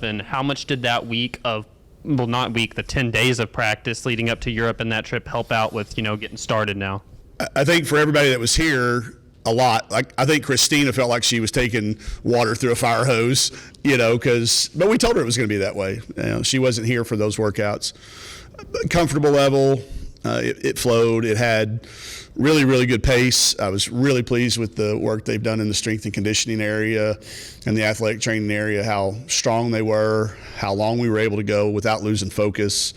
And how much did that week of, well, not week, the 10 days of practice leading up to Europe and that trip help out with, getting started now? I think for everybody that was here, a lot. Like, I think Christina felt like she was taking water through a fire hose, but we told her it was going to be that way. She wasn't here for those workouts. Comfortable level, it flowed. It had really, really good pace. I was really pleased with the work they've done in the strength and conditioning area and the athletic training area, how strong they were, how long we were able to go without losing focus.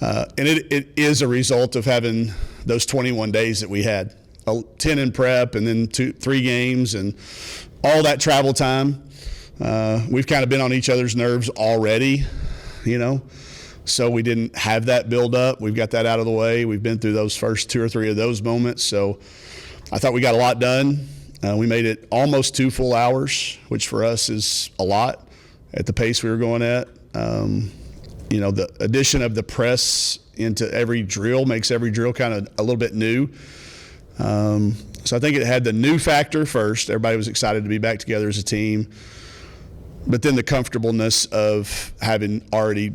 And it is a result of having those 21 days that we had. 10 in prep and then 3 games and all that travel time. We've kind of been on each other's nerves already, so we didn't have that build up. We've got that out of the way. We've been through those first 2 or 3 of those moments. So I thought we got a lot done. We made it almost 2 full hours, which for us is a lot at the pace we were going at. The addition of the press into every drill makes every drill kind of a little bit new. So I think it had the new factor first. Everybody was excited to be back together as a team. But then the comfortableness of having already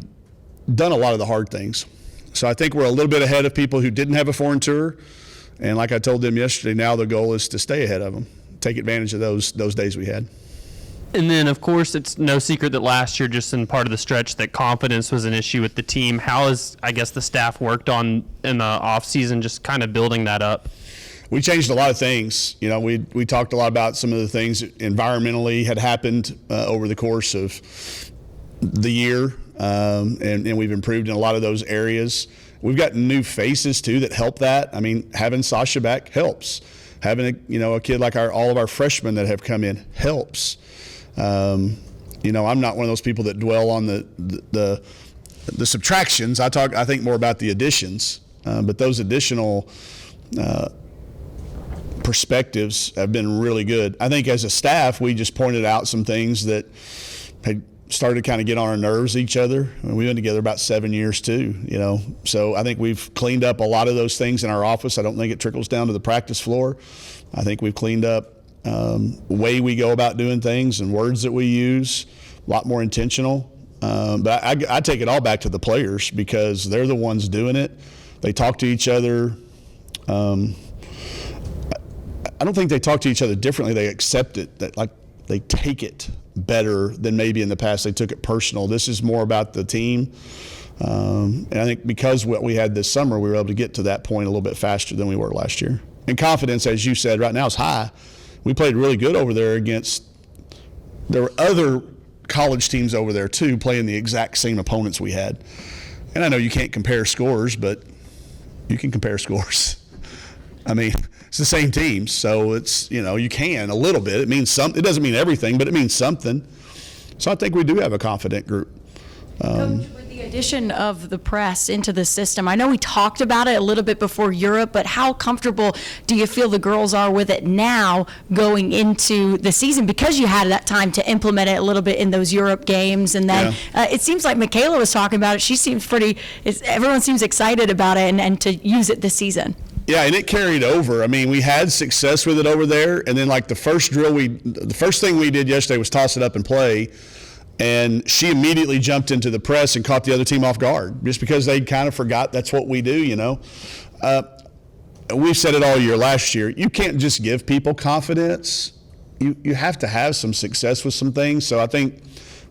done a lot of the hard things. So I think we're a little bit ahead of people who didn't have a foreign tour. And like I told them yesterday, now the goal is to stay ahead of them, take advantage of those days we had. And then, of course, it's no secret that last year, just in part of the stretch, that confidence was an issue with the team. How has, the staff worked on in the offseason, just kind of building that up? We changed a lot of things. We talked a lot about some of the things that environmentally had happened over the course of the year, and we've improved in a lot of those areas. We've got new faces, too, that help that. Having Sasha back helps. Having a kid like all of our freshmen that have come in helps. I'm not one of those people that dwell on the subtractions. I think more about the additions, but those additional perspectives have been really good. I think as a staff, we just pointed out some things that had started to kind of get on our nerves each other. We've been together about 7 years too, So I think we've cleaned up a lot of those things in our office. I don't think it trickles down to the practice floor. I think we've cleaned up way we go about doing things and words that we use, a lot more intentional. But I take it all back to the players because they're the ones doing it. They talk to each other. I don't think they talk to each other differently. They accept it, they take it better than maybe in the past. They took it personal. This is more about the team. And I think because what we had this summer, we were able to get to that point a little bit faster than we were last year. And confidence, as you said, right now is high. We played really good over there there were other college teams over there too playing the exact same opponents we had. And I know you can't compare scores, but you can compare scores. It's the same teams, so it's, you can a little bit. It means something. It doesn't mean everything, but it means something. So I think we do have a confident group. Coach, with the addition of the press into the system, I know we talked about it a little bit before Europe, but how comfortable do you feel the girls are with it now going into the season, because you had that time to implement it a little bit in those Europe games? And then it seems like Michaela was talking about it. She seems everyone seems excited about it and to use it this season. Yeah, and it carried over. We had success with it over there, and then the first thing we did yesterday was toss it up and play, and she immediately jumped into the press and caught the other team off guard, just because they kind of forgot that's what we do, We've said it all year last year. You can't just give people confidence. You have to have some success with some things. So I think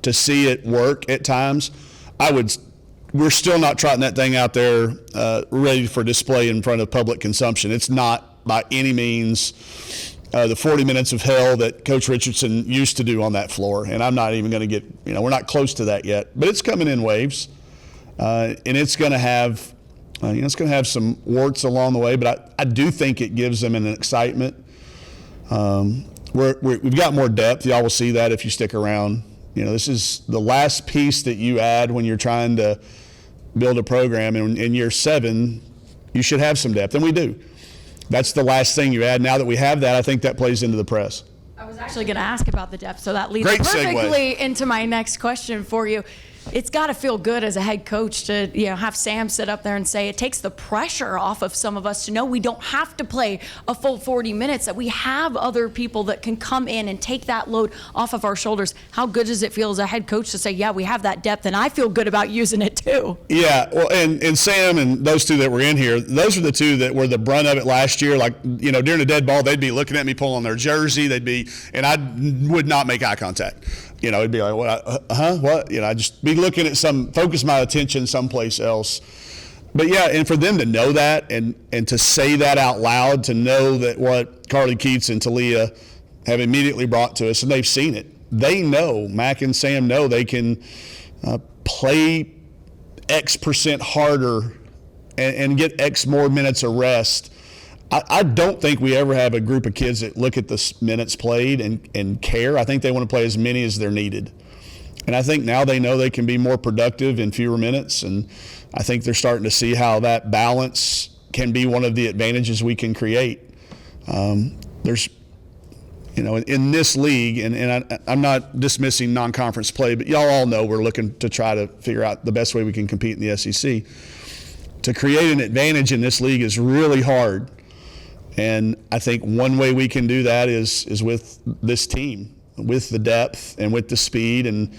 to see it work at times, we're still not trotting that thing out there ready for display in front of public consumption. It's not by any means the 40 minutes of hell that Coach Richardson used to do on that floor. And I'm not even going to get, we're not close to that yet. But it's coming in waves. And it's going to have, some warts along the way. But I do think it gives them an excitement. We've got more depth. Y'all will see that if you stick around. This is the last piece that you add when you're trying to build a program. And in year 7, you should have some depth, and we do. That's the last thing you add. Now that we have that, I think that plays into the press. I was actually going to ask about the depth, so that leads Great perfectly segue into my next question for you. it's got to feel good as a head coach to, have Sam sit up there and say it takes the pressure off of some of us to know we don't have to play a full 40 minutes, that we have other people that can come in and take that load off of our shoulders. How good does it feel as a head coach to say, yeah, we have that depth, and I feel good about using it too? Yeah, well, and Sam and those two that were in here, those are the two that were the brunt of it last year. Like, during the dead ball, they'd be looking at me pulling their jersey. And I would not make eye contact. It'd be like, what? What? I'd just be looking at focus my attention someplace else. But yeah, and for them to know that and to say that out loud, to know that what Carly Keats and Talia have immediately brought to us, and they've seen it. They know, Mac and Sam know they can play X percent harder and get X more minutes of rest. I don't think we ever have a group of kids that look at the minutes played and care. I think they want to play as many as they're needed. And I think now they know they can be more productive in fewer minutes, and I think they're starting to see how that balance can be one of the advantages we can create. There's, in this league, and I'm not dismissing non-conference play, but y'all all know we're looking to try to figure out the best way we can compete in the SEC. To create an advantage in this league is really hard. And I think one way we can do that is with this team, with the depth and with the speed. And,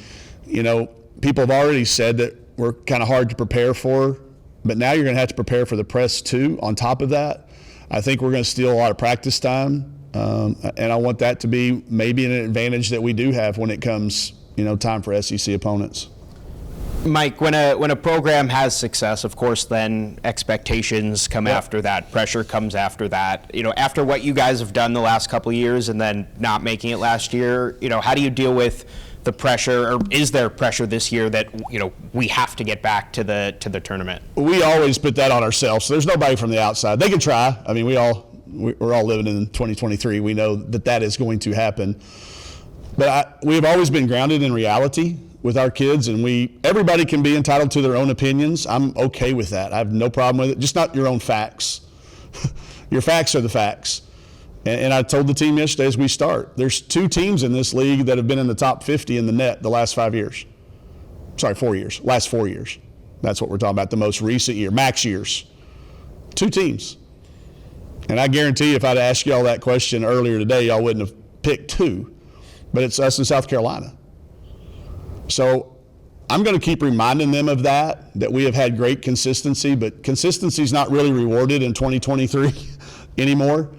people have already said that we're kind of hard to prepare for, but now you're going to have to prepare for the press too. On top of that, I think we're going to steal a lot of practice time. And I want that to be maybe an advantage that we do have when it comes, time for SEC opponents. Mike, when a program has success, of course, then expectations come after that, pressure comes after that. After what you guys have done the last couple of years and then not making it last year, how do you deal with the pressure, or is there pressure this year that we have to get back to the tournament? We always put that on ourselves. So there's nobody from the outside. They can try. I mean, we're all living in 2023. We know that is going to happen. But we have always been grounded in reality with our kids, and everybody can be entitled to their own opinions. I'm okay with that. I have no problem with it. Just not your own facts. Your facts are the facts. And I told the team yesterday as we start, there's 2 teams in this league that have been in the top 50 in the net the last 5 years. Sorry, 4 years. Last 4 years. That's what we're talking about, the most recent year, max years. 2 teams. And I guarantee you if I'd asked y'all that question earlier today, y'all wouldn't have picked 2. But it's us in South Carolina. So I'm going to keep reminding them of that we have had great consistency, but consistency is not really rewarded in 2023 anymore.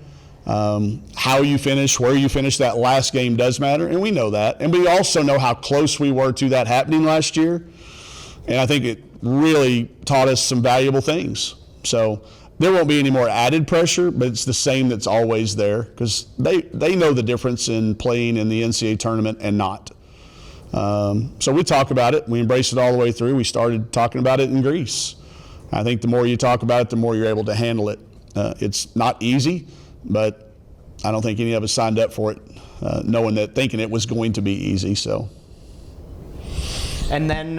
How you finish, where you finish that last game does matter, and we know that. And we also know how close we were to that happening last year, and I think it really taught us some valuable things. So there won't be any more added pressure, but it's the same that's always there, because they know the difference in playing in the NCAA tournament and not. So we talk about it. We embrace it all the way through. We started talking about it in Greece. I think the more you talk about it, the more you're able to handle it. It's not easy, but I don't think any of us signed up for it thinking it was going to be easy. So. And then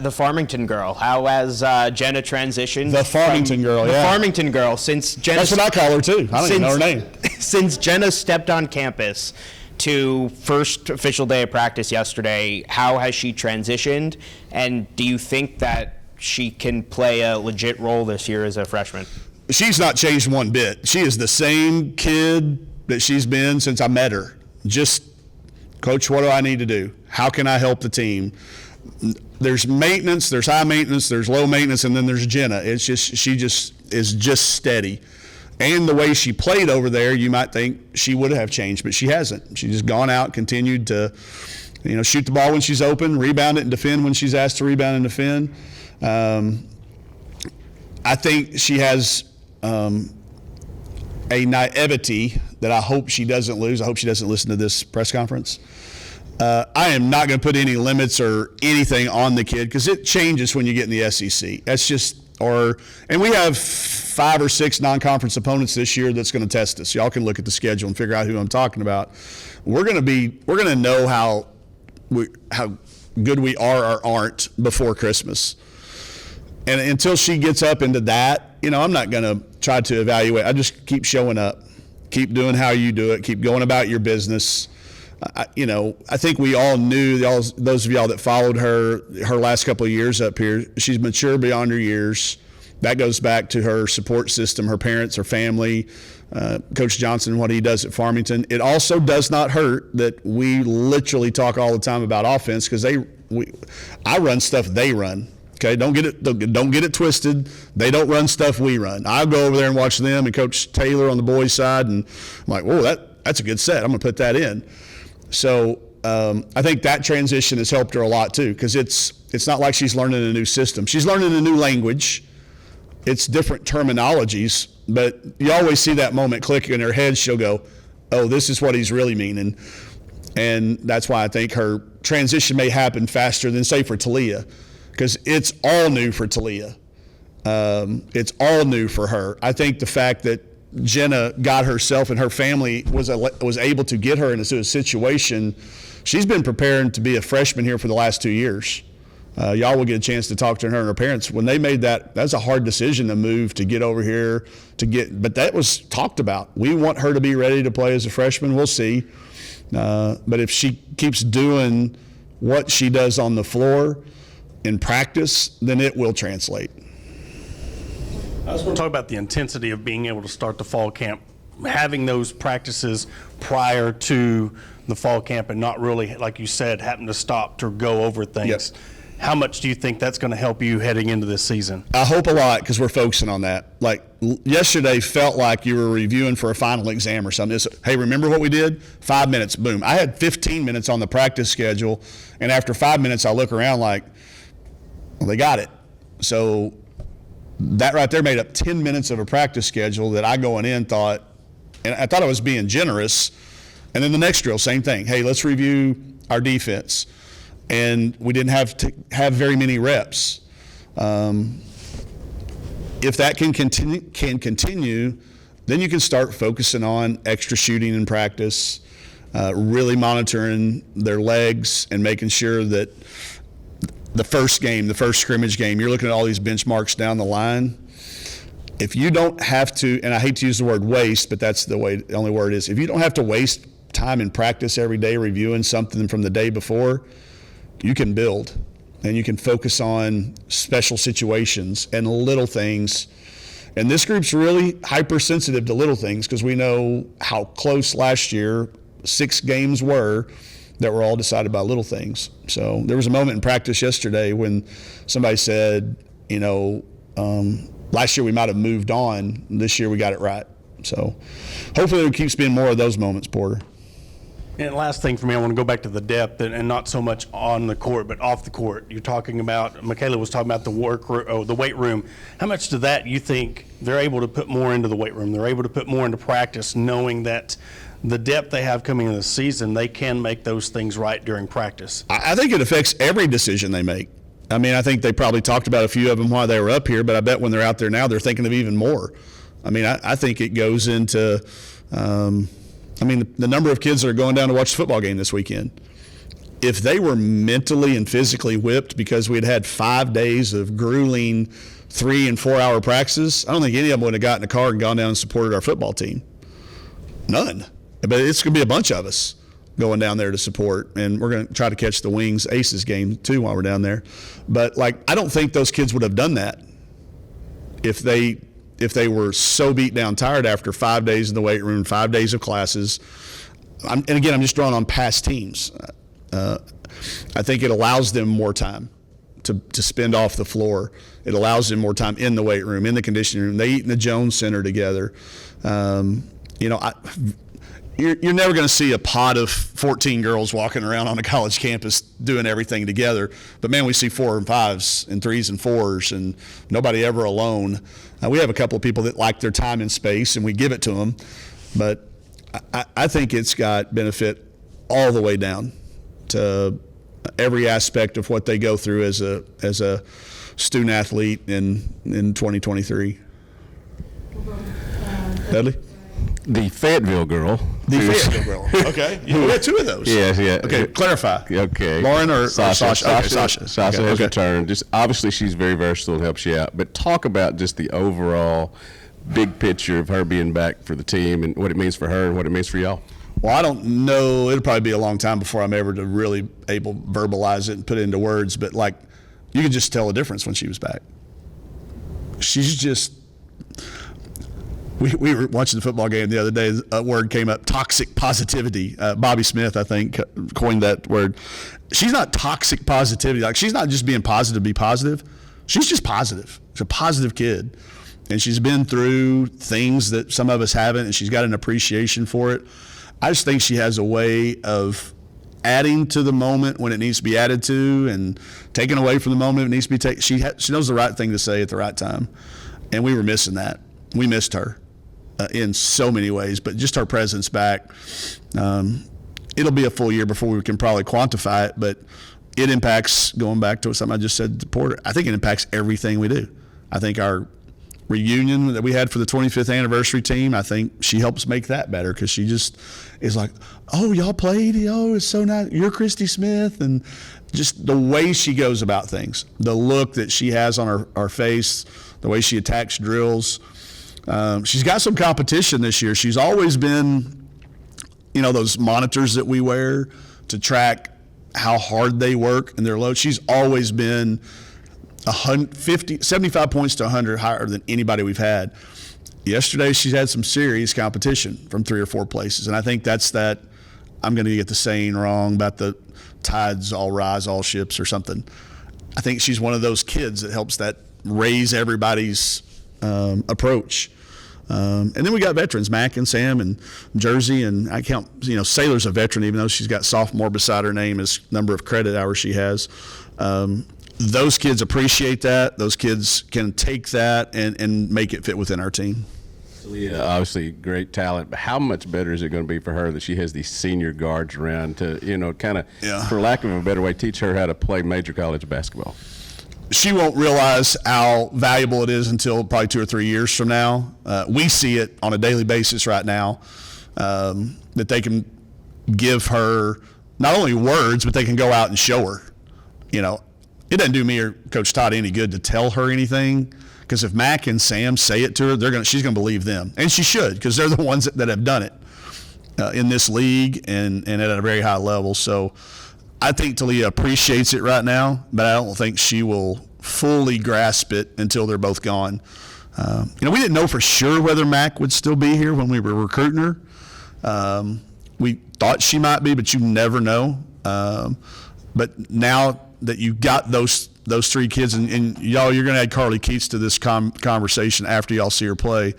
the Farmington girl. How has Jenna transitioned? The Farmington girl, yeah. The Farmington girl. Since Jenna. That's what I call her too. I don't even know her name. Since Jenna stepped on campus to first official day of practice yesterday, how has she transitioned? And do you think that she can play a legit role this year as a freshman? She's not changed one bit. She is the same kid that she's been since I met her. Just, Coach, what do I need to do? How can I help the team? There's maintenance, there's high maintenance, there's low maintenance, and then there's Jenna. It's just, she just is just steady. And the way she played over there, you might think she would have changed, but she hasn't. She's just gone out, continued to, shoot the ball when she's open, rebound it and defend when she's asked to rebound and defend. I think she has a naivety that I hope she doesn't lose. I hope she doesn't listen to this press conference. I am not going to put any limits or anything on the kid because it changes when you get in the SEC. That's just, and we have 5 or 6 non-conference opponents this year that's going to test us. Y'all can look at the schedule and figure out who I'm talking about. We're going to know how good we are or aren't before Christmas. And until she gets up into that, I'm not going to try to evaluate. I just keep showing up, keep doing how you do it, keep going about your business. I think we all knew, those of y'all that followed her last couple of years up here, she's mature beyond her years. That goes back to her support system, her parents, her family, Coach Johnson, what he does at Farmington. It also does not hurt that we literally talk all the time about offense, because I run stuff they run. Okay, don't get it twisted. They don't run stuff we run. I'll go over there and watch them and Coach Taylor on the boys' side, and I'm like, whoa, that's a good set. I'm going to put that in. So I think that transition has helped her a lot too, because it's not like she's learning a new system. She's learning a new language. It's different terminologies, but you always see that moment click in her head. She'll go, oh, this is what he's really meaning. And that's why I think her transition may happen faster than, say, for Talia, because it's all new for Talia. It's all new for her. I think the fact that Jenna got herself and her family was able to get her into a situation, she's been preparing to be a freshman here for the last 2 years. Y'all will get a chance to talk to her and her parents. When they made that's a hard decision to move, to get over here, but that was talked about. We want her to be ready to play as a freshman. We'll see. But if she keeps doing what she does on the floor in practice, then it will translate. I was going to talk about the intensity of being able to start the fall camp, having those practices prior to the fall camp and not really, like you said, having to stop to go over things. Yep. How much do you think that's going to help you heading into this season? I hope a lot, because we're focusing on that. Like yesterday felt like you were reviewing for a final exam or something. Hey, remember what we did? 5 minutes, boom. I had 15 minutes on the practice schedule, and after 5 minutes I look around like, well, they got it. So that right there made up 10 minutes of a practice schedule that I going in thought, and I thought I was being generous. And then the next drill, same thing. Hey, let's review our defense. And we didn't have to have very many reps. If that can continue, then you can start focusing on extra shooting in practice, really monitoring their legs and making sure that the first scrimmage game, you're looking at all these benchmarks down the line. If you don't have to, and I hate to use the word waste, but that's the only word is, if you don't have to waste time in practice every day reviewing something from the day before, you can build and you can focus on special situations and little things. And this group's really hypersensitive to little things, because we know how close last year 6 games were that were all decided by little things. So there was a moment in practice yesterday when somebody said, last year we might have moved on. This year we got it right. So hopefully there keeps being more of those moments, Porter. And last thing for me, I want to go back to the depth and not so much on the court, but off the court. You're talking about, Michaela was talking about the weight room. How much do that you think they're able to put more into the weight room? They're able to put more into practice, knowing that the depth they have coming into the season, they can make those things right during practice. I think it affects every decision they make. I mean, I think they probably talked about a few of them while they were up here, but I bet when they're out there now, they're thinking of even more. I mean, I think it goes into the number of kids that are going down to watch the football game this weekend. If they were mentally and physically whipped because we'd had 5 days of grueling 3 and 4 hour practices, I don't think any of them would have gotten in a car and gone down and supported our football team. None. But it's going to be a bunch of us going down there to support, and we're going to try to catch the Wings Aces game too while we're down there. But I don't think those kids would have done that if they were so beat down tired after 5 days in the weight room, 5 days of classes. And again, I'm just drawing on past teams. I think it allows them more time to spend off the floor. It allows them more time in the weight room, in the conditioning room. They eat in the Jones Center together. You're never going to see a pod of 14 girls walking around on a college campus doing everything together. But, man, we see 4 and 5s and 3s and 4s and nobody ever alone. We have a couple of people that like their time and space, and we give it to them. But I think it's got benefit all the way down to every aspect of what they go through as a student athlete in 2023. Dudley? The Fayetteville girl. The Fayetteville girl. Okay. We got 2 of those. Yes, yeah. Okay, clarify. Okay. Lauren or Sasha? Sasha? Okay, Sasha. Sasha Okay, has okay. returned. Just obviously she's very versatile and helps you out. But talk about just the overall big picture of her being back for the team and what it means for her and what it means for y'all. Well, I don't know. It'll probably be a long time before I'm ever to really able to verbalize it and put it into words. But like, you could just tell a difference when she was back. She's just. We were watching the football game the other day. A word came up: toxic positivity. Bobby Smith, I think, coined that word. She's not toxic positivity. Like, she's not just being positive to be positive. She's just positive. She's a positive kid. And she's been through things that some of us haven't, and she's got an appreciation for it. I just think she has a way of adding to the moment when it needs to be added to, and taking away from the moment it needs to be taken. She knows the right thing to say at the right time, and we were missing that. We missed her in so many ways, but just her presence back. It'll be a full year before we can probably quantify it, but it impacts, going back to something I just said to Porter, I think it impacts everything we do. I think our reunion that we had for the 25th anniversary team, I think she helps make that better, because she just is like, oh, y'all played? Oh, it's so nice. You're Christy Smith. And just the way she goes about things, the look that she has on her face, the way she attacks drills. She's got some competition this year. She's always been, those monitors that we wear to track how hard they work and their load. She's always been 75 points to 100 higher than anybody we've had. Yesterday, she's had some serious competition from 3 or 4 places, and I think that's that. I'm going to get the saying wrong about the tides all rise, all ships, or something. I think she's one of those kids that helps that raise everybody's approach. And then we got veterans, Mac and Sam and Jersey, and I count, Sailor's a veteran, even though she's got sophomore beside her name as number of credit hours she has. Those kids appreciate that. Those kids can take that and make it fit within our team. Yeah, obviously great talent, but how much better is it going to be for her that she has these senior guards around to, kind of, for lack of a better way, teach her how to play major college basketball? She won't realize how valuable it is until probably 2 or 3 years from now. We see it on a daily basis right now, that they can give her not only words, but they can go out and show her. It doesn't do me or Coach Todd any good to tell her anything, because if Mac and Sam say it to her, she's going to believe them, and she should, because they're the ones that have done it in this league and at a very high level. So I think Talia appreciates it right now, but I don't think she will fully grasp it until they're both gone. We didn't know for sure whether Mac would still be here when we were recruiting her. We thought she might be, but you never know. But now that you've got those 3 kids, and y'all, you're going to add Carly Keats to this conversation after y'all see her play.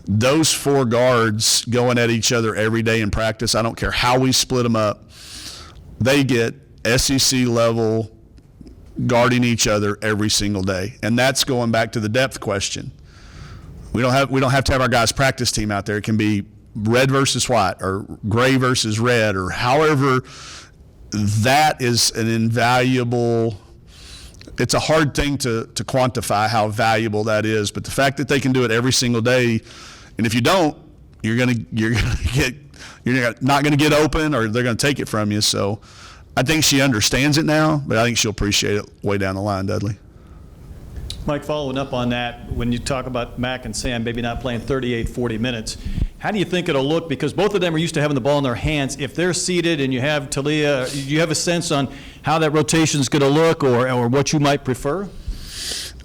Those 4 guards going at each other every day in practice, I don't care how we split them up, they get SEC level guarding each other every single day. And that's going back to the depth question. We don't have to have our guys' practice team out there. It can be red versus white or gray versus red, or however. That is an invaluable, it's a hard thing to quantify how valuable that is, but the fact that they can do it every single day, and if you don't, you're not going to get open, or they're going to take it from you. So I think she understands it now, but I think she'll appreciate it way down the line, Dudley. Mike, following up on that, when you talk about Mac and Sam maybe not playing 38, 40 minutes, how do you think it'll look? Because both of them are used to having the ball in their hands. If they're seated and you have Talia, do you have a sense on how that rotation is going to look, or what you might prefer?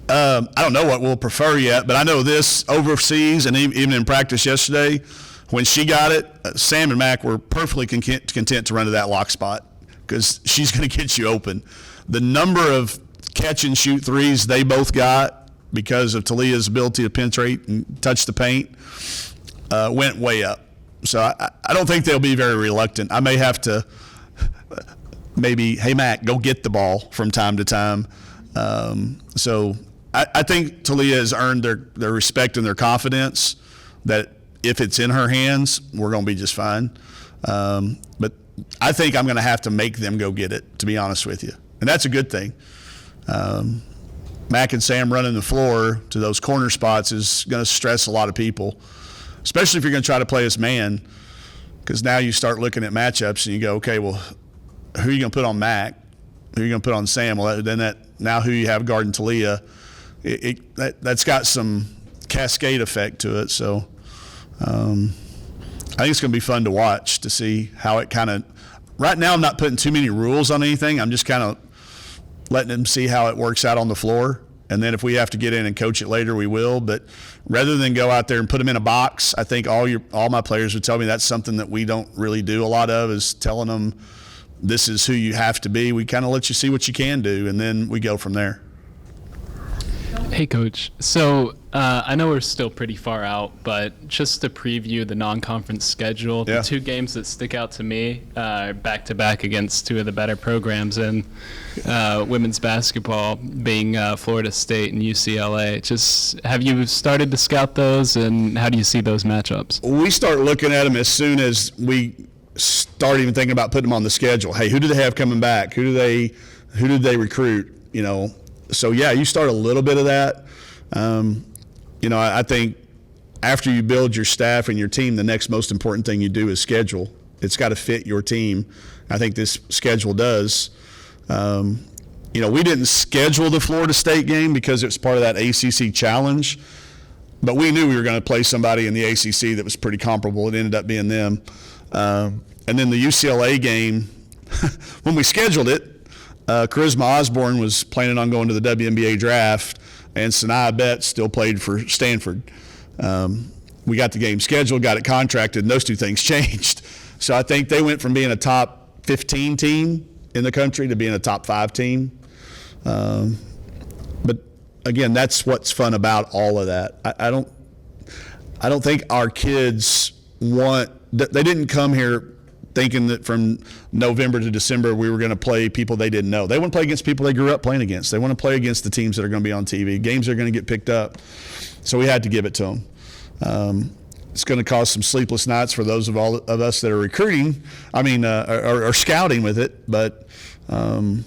I don't know what we'll prefer yet, but I know this overseas and even in practice yesterday, when she got it, Sam and Mac were perfectly content to run to that lock spot, because she's going to get you open. The number of catch and shoot threes they both got because of Talia's ability to penetrate and touch the paint went way up. So I don't think they'll be very reluctant. I may have to maybe, hey, Mac, go get the ball from time to time. So I think Talia has earned their respect and their confidence that if it's in her hands, we're going to be just fine. But I think I'm going to have to make them go get it, to be honest with you. And that's a good thing. Mac and Sam running the floor to those corner spots is going to stress a lot of people, especially if you're going to try to play as man, because now you start looking at matchups and you go, okay, well, who are you going to put on Mac? Who are you going to put on Sam? Well, then now who you have guarding Talia, that's got some cascade effect to it. So I think it's going to be fun to watch to see how it kind of. Right now, I'm not putting too many rules on anything. I'm just kind of letting them see how it works out on the floor. And then if we have to get in and coach it later, we will. But rather than go out there and put them in a box, I think all my players would tell me that's something that we don't really do a lot of, is telling them this is who you have to be. We kind of let you see what you can do, and then we go from there. Hey, Coach. So I know we're still pretty far out, but just to preview the non-conference schedule, Yeah. the two games that stick out to me are back-to-back against two of the better programs in women's basketball, being Florida State and UCLA. Just have you started to scout those, and how do you see those matchups? We start looking at them as soon as we start even thinking about putting them on the schedule. Hey, who do they have coming back? Who did they recruit? You know, so yeah, you start a little bit of that. You know, I think after you build your staff and your team, the next most important thing you do is schedule. It's got to fit your team. I think this schedule does. You know, we didn't schedule the Florida State game because it was part of that ACC challenge, but we knew we were going to play somebody in the ACC that was pretty comparable. It ended up being them. And then the UCLA game, when we scheduled it, Charisma Osborne was planning on going to the WNBA draft, and Sanaa Betts still played for Stanford. We got the game scheduled, got it contracted, and those two things changed. So I think they went from being a top 15 team in the country to being a top 5 team. But again, that's what's fun about all of that. I don't think our kids they didn't come here thinking that from November to December we were going to play people they didn't know. They want to play against people they grew up playing against. They want to play against the teams that are going to be on TV, games that are going to get picked up. So we had to give it to them. It's going to cause some sleepless nights for those of us that are recruiting, or scouting with it. But, you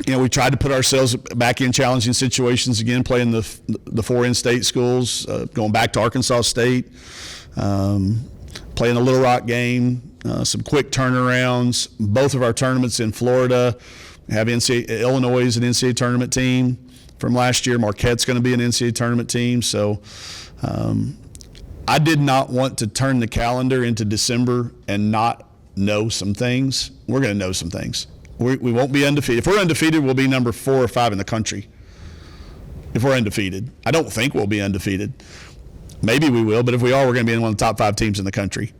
know, we tried to put ourselves back in challenging situations again, playing the 4 in-state schools, going back to Arkansas State, playing a Little Rock game, some quick turnarounds. Both of our tournaments in Florida have Illinois is an NCAA tournament team from last year. Marquette's going to be an NCAA tournament team. So I did not want to turn the calendar into December and not know some things. We're going to know some things. We won't be undefeated. If we're undefeated, we'll be number 4 or 5 in the country. If we're undefeated. I don't think we'll be undefeated. Maybe we will, but if we are, we're going to be in one of the top 5 teams in the country.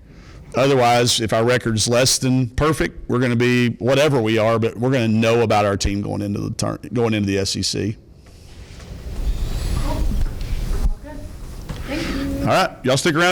Otherwise, if our record's less than perfect, we're going to be whatever we are, but we're going to know about our team going into the SEC. All right, y'all stick around.